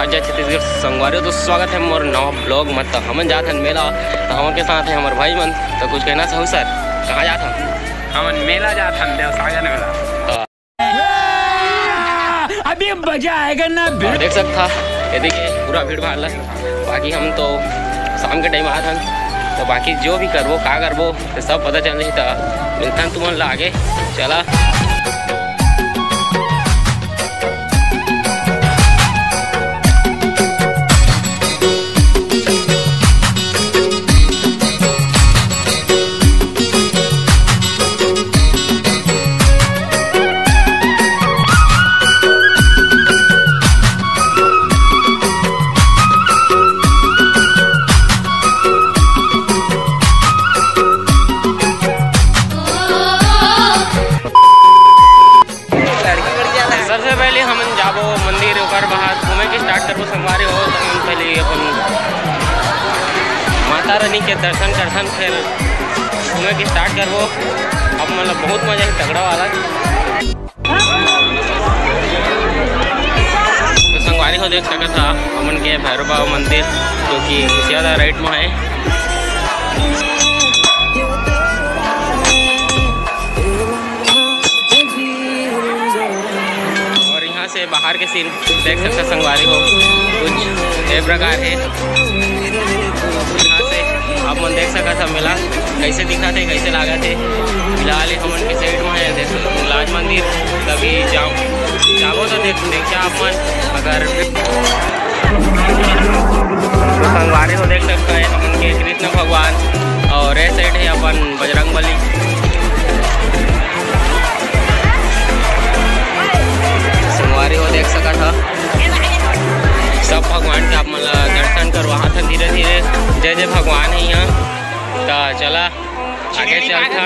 जय छत्तीसगढ़ संगवारी तो स्वागत है मोर नवा ब्लॉग में। तो हम जात हन मेला, तो हमारे साथ है हमारे भाई मन। तो कुछ कहना चाहूँ सर, कहाँ जात हम? हम मेला जात हन देवसागर मेला। अभी मजा आएगा ना। देख सकता ये देखिए पूरा भीड़ भाड़ है। बाकी हम तो शाम के टाइम आत हन, तो बाकी जो भी करबो का करबो तो सब पता चल रही। तो मिलता है तुम आगे चला। सबसे पहले हम जाबो मंदिर ओकर बाद घूमे के स्टार्ट करबो। संगवारी हो तो हम पहले अपन माता रानी के दर्शन करथन, फिर घूमे के स्टार्ट करबो। अब मतलब बहुत मजा है तगड़ा वाला। तो संगवारी हो देख सकत था हमन के भैरव बाबा मंदिर, जो कि ज़्यादा राइट में है। से बाहर के सीन देख सकते संगवारी हो कुछ ये प्रकार है। यहाँ से आप मन देख सकते सब मेला कैसे दिखा थे, कैसे लगा थे। फिलहाल हमन के साइड में है देख लाज मंदिर। कभी जाओ तो देखिए आप मन। अगर तो संगवारी हो देख सकते हैं हमन के कृष्ण भगवान, और ये साइड है अपन बजरंगबली। संगवारी हो देख सका था सब भगवान के आप मतलब दर्शन करवा था धीरे धीरे। जय जय भगवान है यहाँ। तो चला आगे चलता।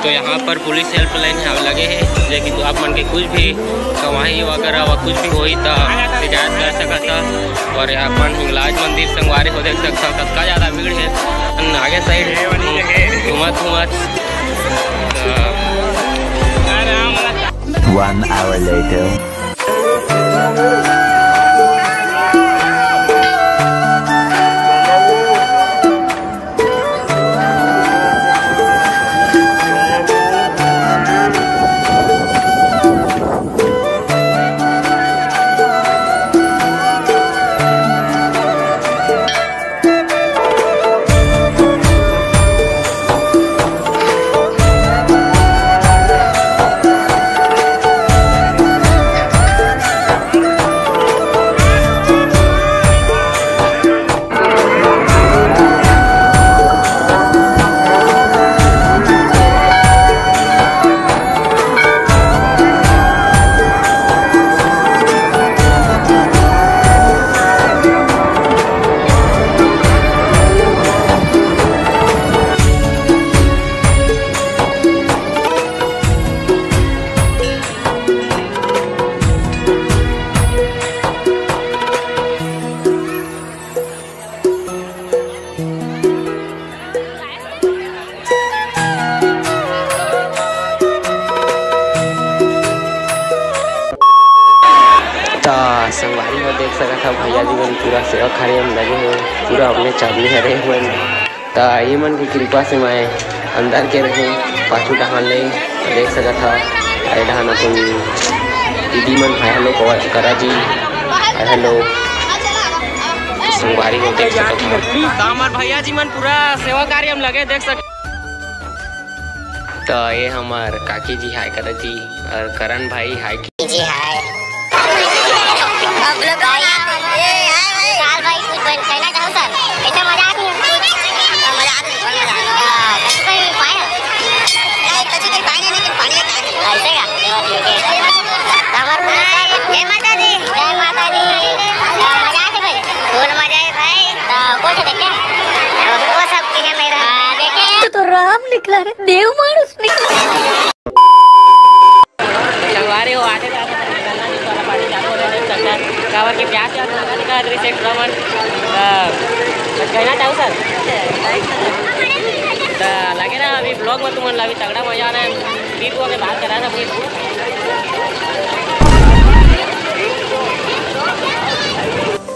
तो यहाँ पर पुलिस हेल्पलाइन लगे हैं, लेकिन तो आप मन के कुछ भी गवाही वगैरह व कुछ भी होई तो शिकायत कर सकता था। और यहाँ पर हिंगलाज मंदिर संगवारी हो देख सकता सबका ज़्यादा भीड़ है। आगे साइड घूमत घूमत 1 hour later. संगवारी में देख सकता था भैया जी मन पूरा सेवा कार्य में लगे हुए, पूरा अपने चाबली हरे हुए। तो ये मन की कृपा से मैं अंदर के रहे पाछू डहान ले देख सकता था। अरे डहान अपन दीदी मन है, हेलो करा जी, हेलो। संगवारी को देख सकता था तो हमारे भैया जी मन पूरा सेवा कार्य में लगे देख सकते। तो ये हमारे काकी जी हाय करा जी, और करण भाई हाय जी हाय। भाई कुछ कहना चाहूँ सर, कैसा मजा आती है? मजा आती है, मजा कहीं पाए नहीं, कभी कहीं पाए नहीं, लेकिन पानी ऐसे का जय माता दी, जय माता दी। मजा आती भाई, फूल मजा है भाई। कुछ देखे वो सब है मेरा देखे तो राम निकला रे, देव मानुस निकला। संगवारी हो आगे कावर के प्यास या दिखा रिसेट रमन कहना चाहूँ सर तो लगे ना अभी ब्लॉग में तुम अभी तगड़ा मजा आना है बीत को के बात करा था बीत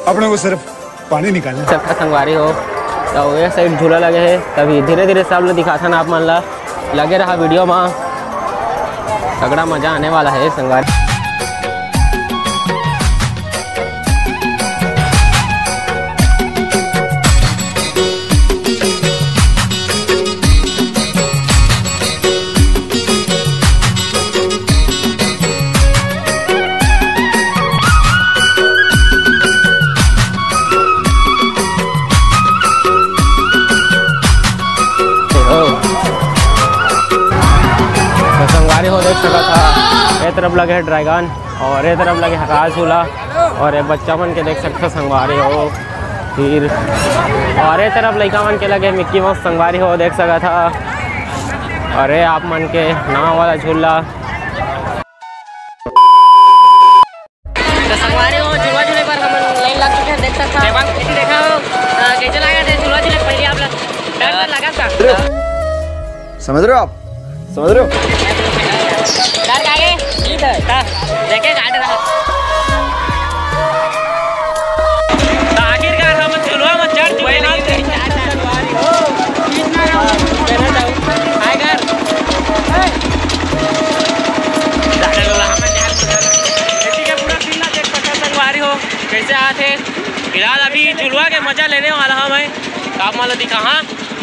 अपने को सिर्फ पानी निकालना सबका संगवारी हो तो ये साइड झूला लगे है तभी धीरे धीरे सब लोग दिखाता ना आप मन ला लगे रहा वीडियो में तगड़ा मजा आने वाला है संगवारी। संगवारी हो देख सका था ये तरफ लगे है ड्रैगन और ये तरफ लगे आकाश झूला और ये बच्चा मन के देख सकते संगवारी हो फिर और ये तरफ लड़का मन के लगे मिक्की माउस संगवारी हो देख सका था और ये आप मन के नाव वाला झूला तो संगवारी हो झूला झूले पर हम लाइन लग चुके हैं देख सकते हैं देखा हो कैसे लगा थे झूला झूले पहले आप डर लगा था समझ रहे हो आप समझ रहे हो डर आगे देखे काट रहा तो आखिरकार हम झुलवा में चढ़ चुके हैं संगवारी हो कितना कहना चाहूं हाय कर दादा लोग हम खेती के पूरा सीन देख सकते संगवारी हो कैसे आते फिलहाल अभी झुलवा के मजा लेने वाला हम है आप मान लो दिखा हाँ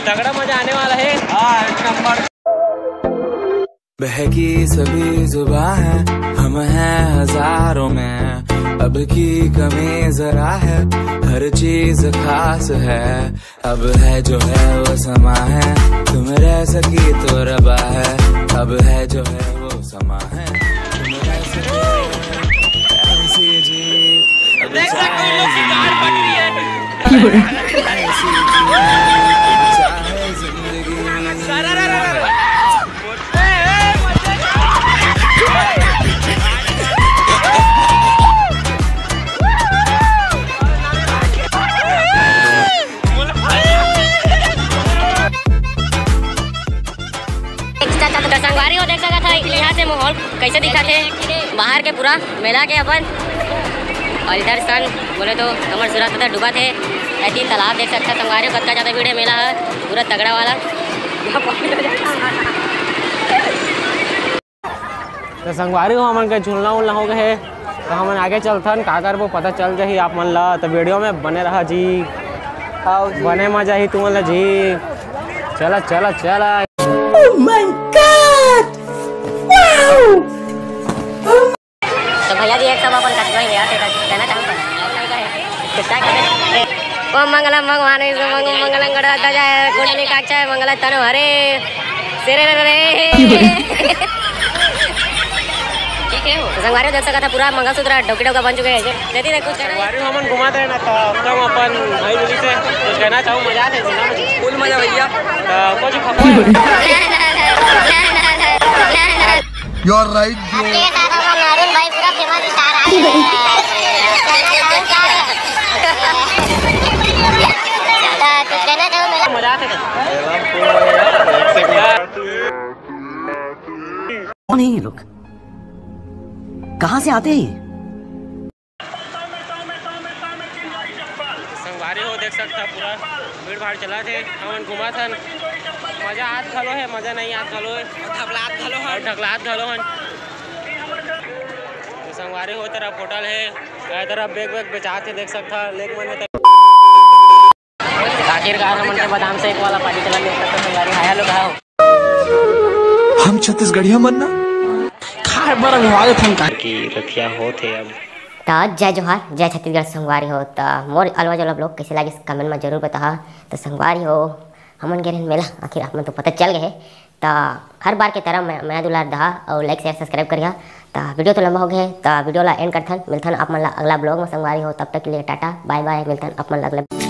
तगड़ा मजा आने वाला है एक नंबर बहकी सभी जुबां है हम हैं हजारों में अब की कमी जरा है हर चीज खास है अब है जो है वो समा है तुम रह सकी तो रबा है अब है जो है वो समा है तुम रह सके ऐसी जीत अब चाहे जिंदगी ऐसी जीत चाहे जिंदगी संगवारी हो देख सका था यहाँ से माहौल कैसे दिखा थे बाहर के पूरा मेला के अपन और इधर सन बोले तो कमर सूरत उधर डूबा थे ऐसी तालाब देख सकता संगवारी हो कत्ता ज़्यादा भीड़ मेला है पूरा तगड़ा वाला। तो संगवारी हो हमन के झूलना उलना हो गए तो हमन आगे चलथन काकर वो पता चल जाही आप मन ला तो वीडियो में बने रहा जी बने मजा ही तुम ला जी चला चला चला तो भैया जी एक सब अपन कटवा ही यार कहना चाहूँगा ओम मंगलम भगवान मंगलम गणपति जय कुंडली काक्षाय मंगल तनु हरे सिरे रे ठीक है वो संगवारी देख सका था पूरा मंगलसूत्र डोकी डोका बन चुके हैं देती देख कुछ संगवारी हमन घुमाते हैं ना तो कम अपन भाई मिली से कुछ कहना चाहूँ मजा आते हैं फुल मजा भैया कुछ खबर यू आर राइट अरुण भाई पूरा फेमस स्टार आ मजा आते कौन है ये लोग कहाँ से आते हैं? संगवारी हो देख सकता पूरा भीड़ भाड़ चला थे हमन घुमा थन मजा हाथ खलो है मजा नहीं हाथ खलो है ढकलात खलो हन तो संगवारी हो तरफ होटल है तरफ बैग बैग बेचाते देख सकता लेक मन आखिरकार हमन के बादाम से एक वाला पानी चला देख सकता संगवारी आया लोग आओ हम छत्तीसगढ़िया मन ना खाए बड़ा विवाद था की रखिया होते अब तो जय जोहार जय छत्तीसगढ़ संगवारी हो तो मोर अलवा जला ब्लॉग कैसे लगे कमेंट में जरूर बता। तो संगवारी हो हमन के मेला आखिर आप तो पता चल गए तो हर बार की तरह मैं दुलार दहा और लाइक शेयर सब्सक्राइब करिए। तो वीडियो तो लंबा हो गया तो वीडियो ला एंड करथन मिलथन आप मन ला अगला ब्लॉग में संगवारी हो तब तक के लिए टाटा बाय बाय मिलथन आप मन ला अगले